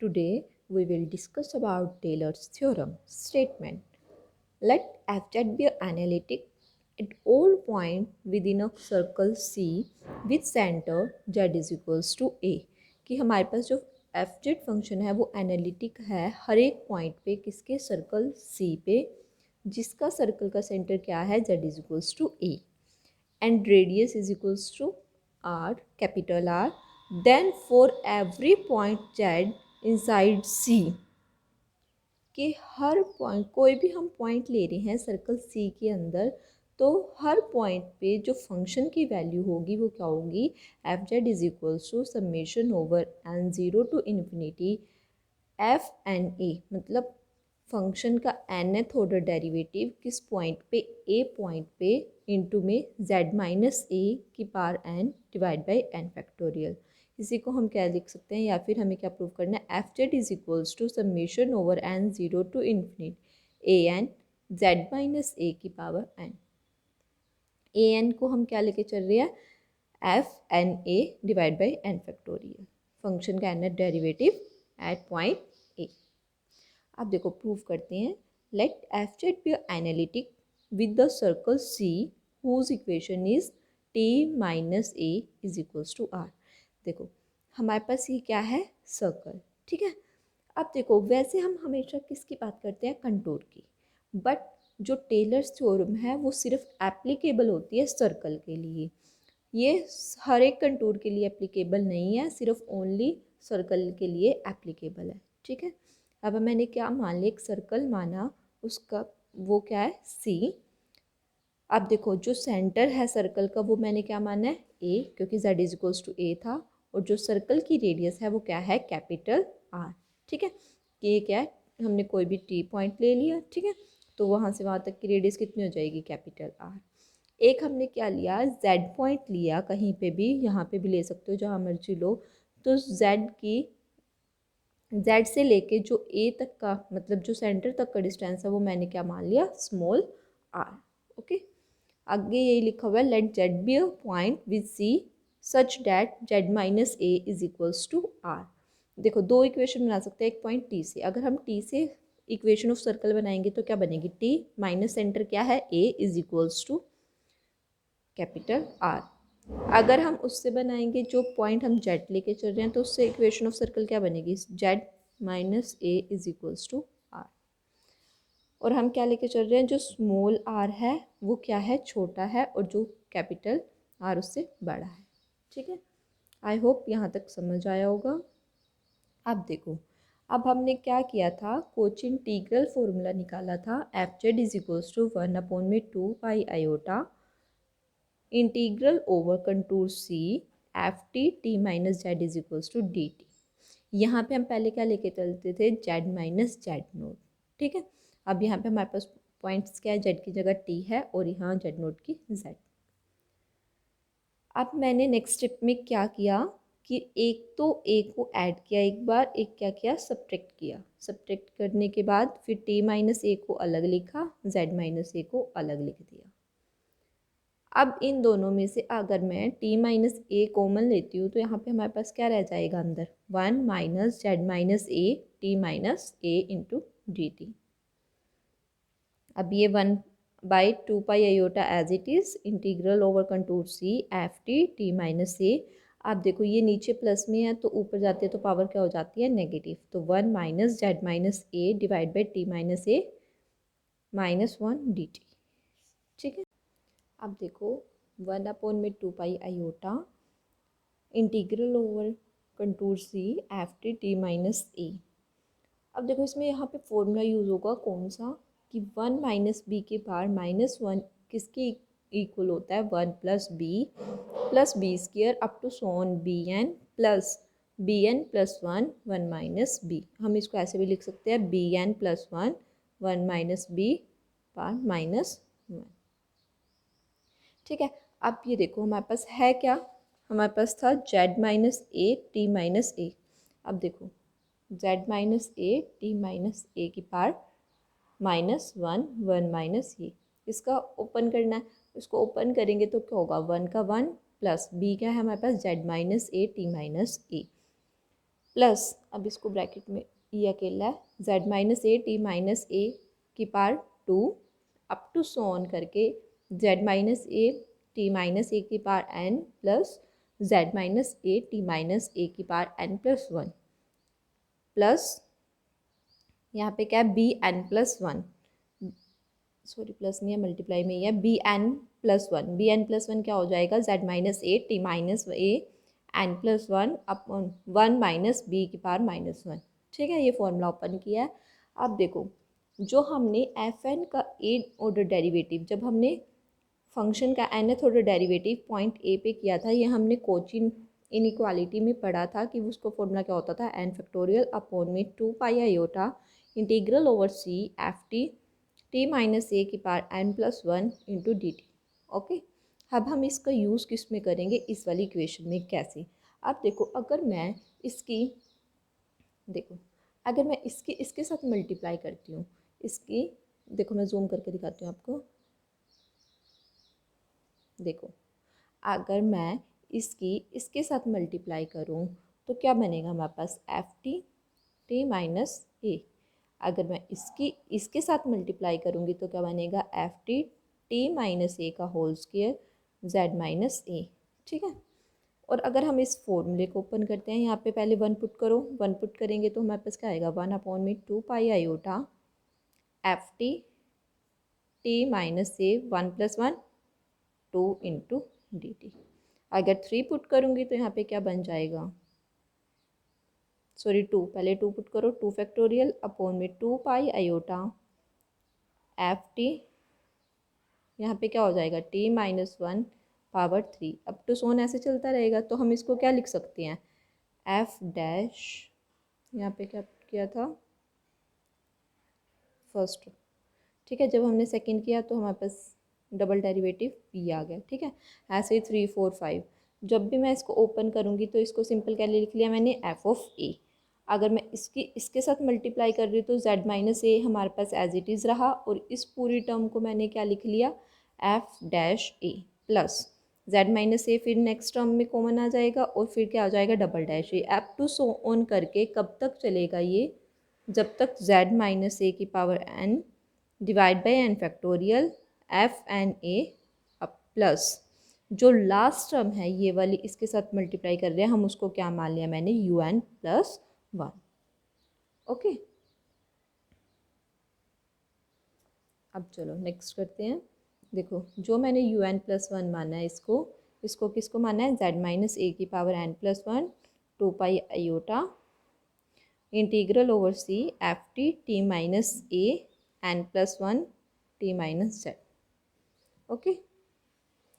Today we will discuss about Taylor's theorem statement. Let fz be analytic at all points within a circle C with center z is equals to a. कि हमारे पास जो fz function है वो analytic है हर एक point पे किसके circle C पे जिसका सर्कल का सेंटर क्या है z is equals to a and radius is equals to r capital R. Then for every point z inside C कि हर पॉइंट कोई भी हम पॉइंट ले रहे हैं सर्कल सी के अंदर तो हर पॉइंट पे जो फंक्शन की वैल्यू होगी वो क्या होगी f Z is equals to summation over N zero to infinity F N a मतलब फंक्शन का nth ऑर्डर डेरिवेटिव किस पॉइंट पे ए पॉइंट पे इनटू में z माइनस ए की power n divide by n factorial. इसी को हम क्या लिख सकते हैं या फिर हमें क्या प्रूव करना है F Z is equals to summation over n zero to infinite A N Z minus ए की पावर n। ए एन को हम क्या लेके चल रहे हैं f N a divide by n factorial function का nth derivative at point a. आप देखो प्रूव करते हैं let f z be analytic with the circle c whose equation is t minus A is equals to r. देखो हमारे पास ये क्या है सर्कल, ठीक है। अब देखो वैसे हम हमेशा किसकी बात करते हैं कंटूर की, बट जो टेलर्स थ्योरम है वो सिर्फ एप्लीकेबल होती है सर्कल के लिए, ये हर एक कंटूर के लिए एप्लीकेबल नहीं है, सिर्फ ओनली सर्कल के लिए एप्लीकेबल है, ठीक है। अब मैंने क्या मान लिया एक सर्कल माना, उसका वो क्या है सी। अब देखो जो सेंटर है सर्कल का वो मैंने क्या माना है ए क्योंकि z इज इक्वल्स टू ए था, और जो सर्कल की रेडियस है वो क्या है कैपिटल आर, ठीक है। ये क्या है हमने कोई भी टी पॉइंट ले लिया, ठीक है, तो वहाँ से वहाँ तक की रेडियस कितनी हो जाएगी कैपिटल आर। एक हमने क्या लिया जेड पॉइंट लिया, कहीं पे भी यहाँ पे भी ले सकते हो जहाँ मर्जी लो, तो जेड की जेड से लेके जो ए तक का मतलब जो सेंटर तक का डिस्टेंस है वो मैंने क्या मान लिया स्मॉल आर, ओके। आगे यही लिखा हुआ है let z be a point with c such that z minus A is equals to r. देखो दो इक्वेशन बना सकते हैं एक पॉइंट टी से, अगर हम टी से इक्वेशन ऑफ सर्कल बनाएंगे तो क्या बनेगी टी माइनस सेंटर क्या है A is equals to capital R. अगर हम उससे बनाएंगे जो पॉइंट हम जेड लेके चल रहे हैं तो उससे इक्वेशन ऑफ सर्कल क्या बनेगी z minus A is equals to r. और हम क्या लेके चल रहे हैं जो स्मॉल आर है वो क्या है छोटा है और जो कैपिटल आर उससे बड़ा है, ठीक है। आई होप यहाँ तक समझ आया होगा। अब देखो अब हमने क्या किया था कोची इंटीग्रल फॉर्मूला निकाला था f Z is equals to 1 में 2 pi iota integral over contour C F T T minus z is equals to d t. यहाँ पे हम पहले क्या लेके चलते थे जेड माइनस जेड नोट, ठीक है। अब यहाँ पे हमारे पास पॉइंट्स क्या है जेड की जगह टी है और यहाँ जेड नोट की जेड। अब मैंने नेक्स्ट स्टेप में क्या किया कि एक तो ए को ऐड किया एक बार, एक क्या किया सब्ट्रैक्ट किया, सब्ट्रैक्ट करने के बाद फिर टी माइनस ए को अलग लिखा जेड माइनस ए को अलग लिख दिया। अब इन दोनों में से अगर मैं t माइनस ए कॉमन लेती हूँ तो यहाँ पे हमारे पास क्या रह जाएगा अंदर 1 minus Z minus A T minus A into D T. अब ये 1/2 pi iota as it is integral over contour C F T T minus A. आप देखो ये नीचे प्लस में है तो ऊपर जाते हैं तो पावर क्या हो जाती है नेगेटिव, तो 1 minus Z minus A divide by T minus A minus 1 D T, ठीक है। अब देखो 1 में 2 pi iota integral over contour C F T T minus A. अब देखो इसमें यहाँ पे फॉर्मूला यूज़ होगा कौन सा कि 1 माइनस बी के पावर माइनस 1 किसके इक्वल होता है 1 plus b square up to so on b n plus 1 minus b. हम इसको ऐसे भी लिख सकते हैं b n plus 1 minus b power minus 1, ठीक है। अब ये देखो हमारे पास है क्या, हमारे पास था Z minus A T minus A. अब देखो Z minus A T minus ए की पावर माइनस 1 माइनस ये, इसका ओपन करना है, इसको ओपन करेंगे तो क्या होगा 1 का 1 प्लस बी क्या है हमारे पास Z minus A T minus A. Plus अब इसको ब्रैकेट में ये अकेला है z minus A T minus ए की power 2 up to so on करके z minus A T minus ए की power n plus z minus A T minus ए की पावर n प्लस 1 प्लस यहाँ पे क्या है b n plus 1, sorry plus नहीं है मल्टीप्लाई में ही है, b n plus 1, b n plus 1 क्या हो जाएगा z minus A T minus A N plus 1 upon 1 minus b की पावर माइनस 1। ठीक है, ये फॉर्मूला ओपन किया है। अब देखो जो हमने एफ एन का ए ऑर्डर डेरिवेटिव, जब हमने फंक्शन का nth order derivative point A पे किया था, ये हमने कोचिन इनइक्वालिटी में पढ़ा था कि उसको फॉर्मूला क्या होता था, एन फैक्टोरियल अपॉन में 2 pi iota integral over C F T T minus ए की power N plus 1 into D T. Okay, अब हम इसका यूज़ किस में करेंगे, इस वाली इक्वेशन में कैसे। अब देखो अगर मैं इसकी, देखो अगर मैं इसके साथ मल्टीप्लाई करती हूँ, इसकी देखो मैं जूम करके दिखाती हूँ आपको। देखो अगर मैं इसके साथ मल्टीप्लाई करूँ तो क्या बनेगा हमारे पास, एफ टी टी माइनस ए। अगर मैं इसके साथ मल्टीप्लाई करूँगी तो क्या बनेगा, F T T minus A का whole square Z minus A. ठीक है, और अगर हम इस फॉर्मूले को ओपन करते हैं, यहाँ पे पहले 1 पुट करो, 1 पुट करेंगे तो हमारे पास क्या आएगा, 1 अपॉन में 2 pi iota F T T minus A 1 plus 1 2 into D T. अगर 3 पुट करूँगी तो यहाँ पे क्या बन जाएगा, सॉरी 2, पहले 2 पुट करो, 2 फैक्टोरियल अपॉन में 2 पाई आयोटा एफ टी, यहाँ पे क्या हो जाएगा, T minus 1 power 3 up to so on ऐसे चलता रहेगा। तो हम इसको क्या लिख सकते हैं, एफ डैश, यहाँ पे क्या किया था फर्स्ट। ठीक है, जब हमने सेकंड किया तो हमारे पास डबल डेरिवेटिव पी आ गया। ठीक है, ऐसे ही 3 4 5, जब भी मैं इसको ओपन करूँगी तो इसको सिंपल क्या लिख लिया मैंने, एफ ऑफ ए। अगर मैं इसके साथ मल्टीप्लाई कर रही हूँ तो z माइनस ए हमारे पास एज इट इज़ रहा, और इस पूरी टर्म को मैंने क्या लिख लिया, f dash A plus z minus a, फिर नेक्स्ट टर्म में कॉमन आ जाएगा और फिर क्या आ जाएगा, double dash a. Up to so on करके कब तक चलेगा ये, जब तक z माइनस ए की power n divide by n factorial f N a plus जो लास्ट टर्म है ये वाली इसके साथ मल्टीप्लाई कर रहे हैं, हम उसको क्या मान लिया मैंने, यू एन प्लस 1। ओके, अब चलो नेक्स्ट करते हैं। देखो जो मैंने यू एन प्लस 1 माना है, इसको किसको माना है, जेड माइनस ए की power N plus 1 2 pi iota integral over C F T T minus A N plus 1 T minus Z. Okay,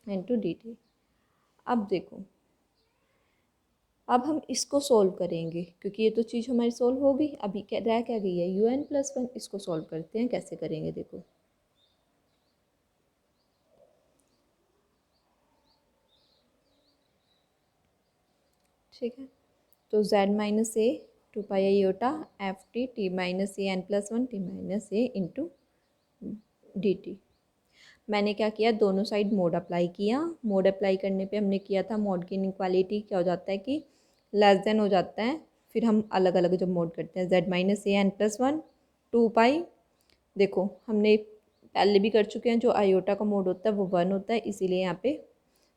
into D T. अब देखो अब हम इसको सॉल्व करेंगे, क्योंकि ये तो चीज़ हमारी सॉल्व हो गई। अभी क्या रह क्या गई है, यू एन प्लस 1। इसको सॉल्व करते हैं, कैसे करेंगे देखो। ठीक है, तो z minus A 2 pi iota F T T minus A N plus 1 T minus A into D T. मैंने क्या किया, दोनों साइड मोड अप्लाई किया। मोड अप्लाई करने पे हमने किया था, मोड की इनइक्वालिटी क्या हो जाता है कि लेस देन हो जाता है, फिर हम अलग अलग जब मोड करते हैं, z minus A N plus 1 2 पाई। देखो हमने पहले भी कर चुके हैं, जो आयोटा का मोड होता है वो 1 होता है, इसीलिए यहाँ पे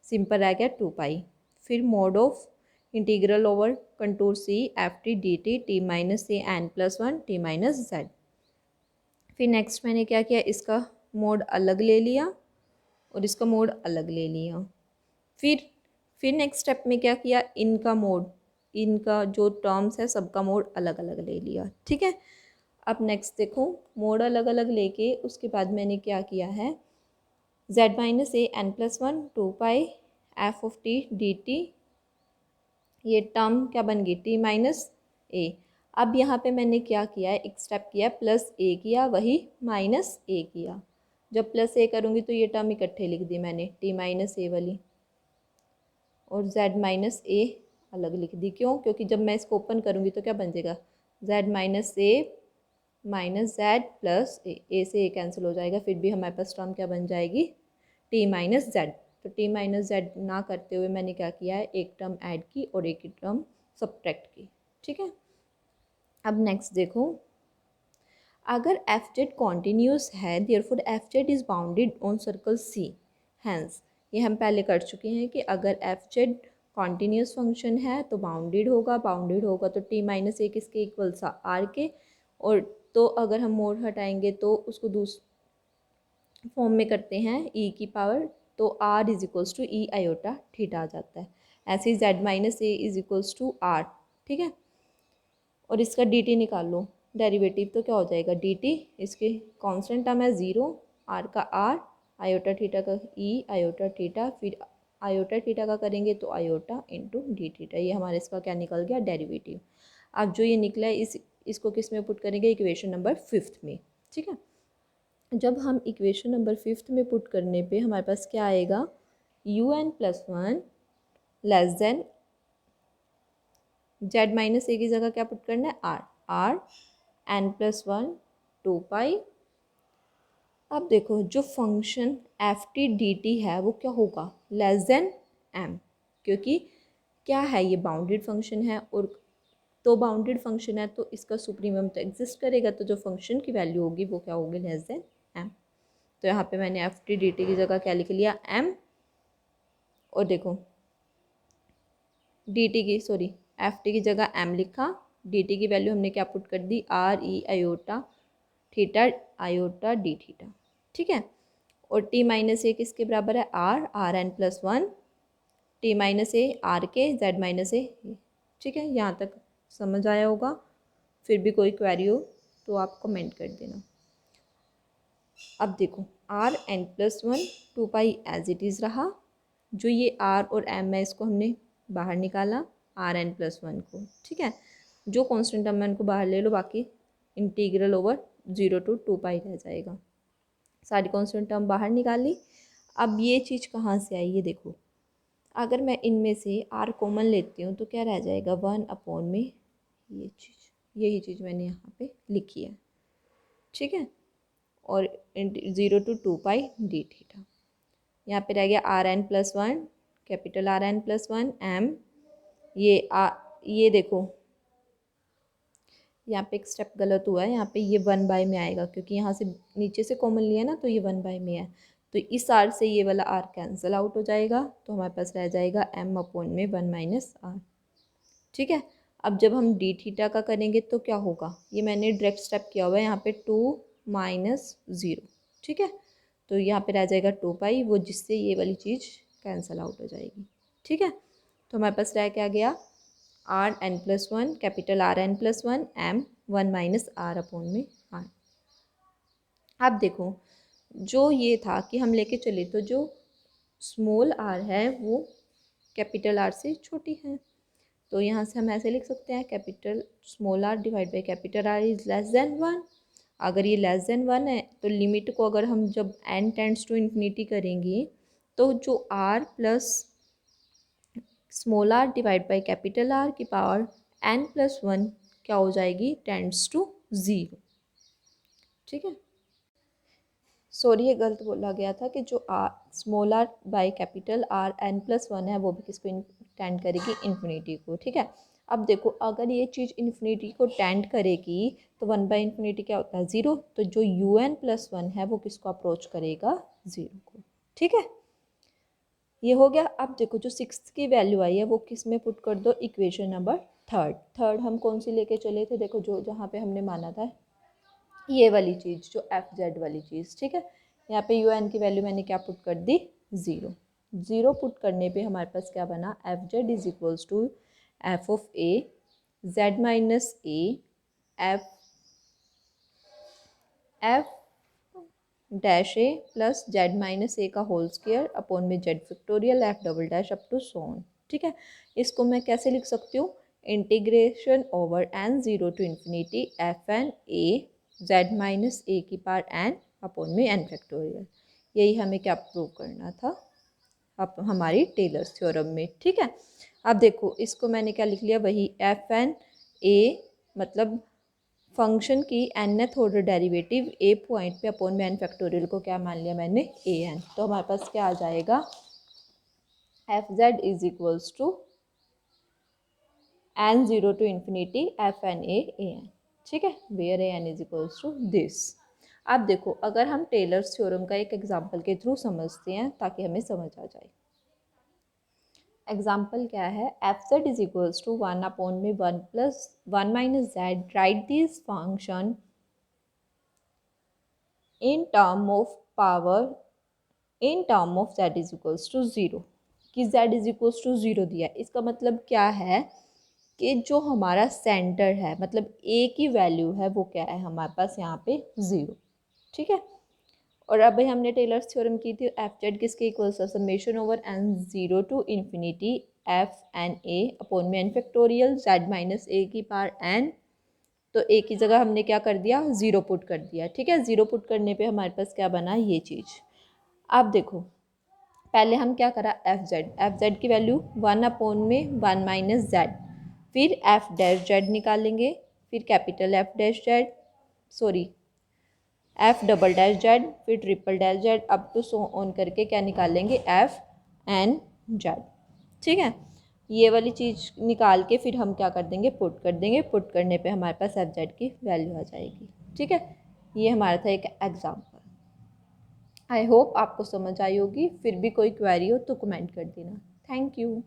सिंपल रह गया 2 पाई। फिर mod of integral over contour C F T D t T minus A N plus 1 T minus z. फिर नेक्स्ट मैंने क्या किया, इसका मोड अलग ले लिया और इसका मोड अलग ले लिया। फिर नेक्स्ट स्टेप में क्या किया, इनका मोड, इनका जो टर्म्स है सबका मोड अलग अलग ले लिया। ठीक है, अब नेक्स्ट देखो, मोड अलग अलग लेके उसके बाद मैंने क्या किया है, z minus A N plus 1 2 pi f of t D t, ये टर्म क्या बन गई, टी माइनस ए। अब यहाँ पे मैंने क्या किया है, एक स्टेप किया प्लस ए किया, वही माइनस ए किया। जब प्लस ए करूँगी तो ये टर्म इकट्ठे लिख दी मैंने, टी माइनस ए वाली, और z माइनस ए अलग लिख दी। क्यों, क्योंकि जब मैं इसको ओपन करूँगी तो क्या बन जाएगा, z minus A minus Z plus ए से ए कैंसिल हो जाएगा, फिर भी हमारे पास टर्म क्या बन जाएगी, टी माइनस जेड। तो टी माइनस जेड ना करते हुए मैंने क्या किया है, एक टर्म ऐड की और एक टर्म सब्ट्रैक्ट की। ठीक है। अब नेक्स्ट देखो, अगर एफ जेड कॉन्टीन्यूस है therefore f z is bounded on circle c, hence ये हम पहले कर चुके हैं कि अगर एफ जेड कॉन्टीन्यूस फंक्शन है तो बाउंडेड होगा तो टी माइनस ए किसके इक्वल सा आर के, और तो अगर हम मोड हटाएंगे तो उसको फॉर्म में करते हैं ई की पावर, तो R is equals to E iota theta आ जाता है। ऐसे ही Z minus A is equals to R, ठीक है। और इसका डी टी निकाल लो डेरिवेटिव, तो क्या हो जाएगा डी टी, इसके कांस्टेंट टर्म है ज़ीरो, आर का आर, आयोटा थीटा का ई आयोटा थीटा, फिर आयोटा थीटा का करेंगे तो आयोटा इंटू डी थीटा, ये हमारे इसका क्या निकल गया डेरिवेटिव। अब जो ये निकला है इसको किस में पुट करेंगे, इक्वेशन नंबर 5 में, ठीक है। जब हम इक्वेशन नंबर 5 में पुट करने पे हमारे पास क्या आएगा, U N plus one less than Z minus ए की जगह क्या पुट करना है R, R N plus one two pi. अब देखो जो function F T D T है वो क्या होगा, लेस देन एम, क्योंकि क्या है ये बाउंडेड फंक्शन है, और तो बाउंडेड फंक्शन है तो इसका सुप्रीमम तो एग्जिस्ट करेगा, तो जो फंक्शन की वैल्यू होगी वो क्या होगी, लेस देन एम। तो यहाँ पे मैंने एफ टी डी टी की जगह क्या लिख लिया एम, और देखो डी टी की सॉरी एफ टी की जगह एम लिखा, डी टी की वैल्यू हमने क्या पुट कर दी R E iota theta iota D theta, ठीक है। और टी माइनस ए किसके बराबर है R, R N plus one, T minus A R के जेड माइनस ए, ठीक है। यहाँ तक समझ आया होगा, फिर भी कोई क्वेरी हो तो आप कमेंट कर देना। अब देखो r N plus one two pi as it is रहा, जो ये आर और एम है इसको हमने बाहर निकाला आर एन प्लस वन को, ठीक है। जो कॉन्स्टेंट टर्म है उनको बाहर ले लो, बाकी इंटीग्रल ओवर 0 to 2 पाई रह जाएगा। सारी कॉन्स्टेंट टर्म बाहर निकाली। अब ये चीज़ कहाँ से आई, ये देखो अगर मैं इनमें से आर कॉमन लेती हूँ तो क्या रह जाएगा 1 में ये चीज़, यही चीज़ मैंने यहाँ पे लिखी है, ठीक है। और 0 to 2 पाई डी थीटा, यहाँ पे रह गया r N plus one, capital r N plus one m, ये देखो यहाँ पे एक स्टेप गलत हुआ है, यहाँ पे ये 1 बाय में आएगा क्योंकि यहाँ से नीचे से कॉमन लिया ना तो ये 1 बाय में है, तो इस आर से ये वाला आर कैंसिल आउट हो जाएगा, तो हमारे पास रह जाएगा एम अपॉन में 1 माइनस आर, ठीक है। अब जब हम डी थीटा का करेंगे तो क्या होगा, ये मैंने डायरेक्ट स्टेप किया हुआ है यहाँ पे 2 माइनस 0, ठीक है। तो यहाँ पे रह जाएगा 2 पाई, वो जिससे ये वाली चीज़ कैंसिल आउट हो जाएगी, ठीक है। तो हमारे पास रह क्या गया r N plus one, capital r N plus one m 1 minus r upon में आर। अब देखो जो ये था कि हम लेके चले तो जो स्मॉल आर है वो कैपिटल आर से छोटी है, तो यहाँ से हम ऐसे लिख सकते हैं capital small r divide by capital r is less than one. अगर ये लेस देन वन है तो लिमिट को अगर हम जब एन टेंड्स टू इन्फिनिटी करेंगे तो जो r plus small r divide by capital r की पावर एन प्लस वन क्या हो जाएगी, टेंड्स टू ज़ीरो, ठीक है। सॉरी ये गलत बोला गया था कि जो r small r by capital r N plus one है वो भी किसको टेंड करेगी, इन्फिनिटी को, ठीक है। अब देखो अगर ये चीज़ इन्फिनिटी को टेंड करेगी तो 1 बाई इन्फिनिटी क्या होता है ज़ीरो, तो जो यू एन प्लस वन है वो किसको अप्रोच करेगा, ज़ीरो को, ठीक है। ये हो गया। अब देखो जो 6 की वैल्यू आई है वो किस में पुट कर दो, इक्वेशन नंबर थर्ड हम कौन सी लेके चले थे, देखो जो जहाँ पे हमने माना था ये वाली चीज़ जो एफ जेड वाली चीज़, ठीक है। यहाँ पे यू एन की वैल्यू मैंने क्या पुट कर दी, ज़ीरो पुट करने पे हमारे पास क्या बना, F Z is equals to F of A Z minus A F F dash A plus Z minus A का होल स्क्वायर अपॉन में Z factorial F double dash up to so on, ठीक है। इसको मैं कैसे लिख सकती हूँ, integration over N zero to infinity F N A Z minus ए की पावर एन अपॉन में एन फैक्टोरियल, यही हमें क्या प्रूव करना था अब हमारी टेलर्स थ्योरम में, ठीक है। अब देखो इसको मैंने क्या लिख लिया, वही एफ एन ए मतलब फंक्शन की nth ऑर्डर डेरिवेटिव ए पॉइंट पे अपॉन में एन फैक्टोरियल को क्या मान लिया मैंने ए एन, तो हमारे पास क्या आ जाएगा f Z is equals to n zero to infinity F N a n, ठीक है, where a n is equals to this. अब देखो, अगर हम टेलर्स थ्योरम का एक एग्जाम्पल के थ्रू समझते हैं ताकि हमें समझ आ जाए। एग्जाम्पल क्या है, F Z is equals to 1/(1+1 - z), right this function in term of power in term of z is equals to 0, कि z इज इक्वल्स टू 0 दिया है। इसका मतलब क्या है कि जो हमारा सेंटर है, मतलब a की वैल्यू है, वो क्या है हमारे पास यहाँ पे 0, ठीक है। और अब भाई हमने टेलर्स थ्योरम की थी, एफ जेड किसके इक्वल्स है, summation over n zero to infinity F N a upon में n फैक्टोरियल z माइनस ए की पावर n। तो ए की जगह हमने क्या कर दिया, 0 पुट कर दिया, ठीक है। 0 पुट करने पे हमारे पास क्या बना, ये चीज़। अब देखो, पहले हम क्या करा, एफ जेड की वैल्यू 1/(1 - z), फिर एफ डैश जेड निकालेंगे, फिर capital F dash Z, sorry F double dash Z, फिर triple dash Z, up to so on करके क्या निकालेंगे, एफ एन जेड, ठीक है। ये वाली चीज़ निकाल के फिर हम क्या कर देंगे, पुट कर देंगे। पुट करने पे हमारे पास एफ जेड की वैल्यू आ जाएगी, ठीक है। ये हमारा था एक एग्जाम्पल। आई होप आपको समझ आई होगी। फिर भी कोई क्वेरी हो तो कमेंट कर देना। Thank you.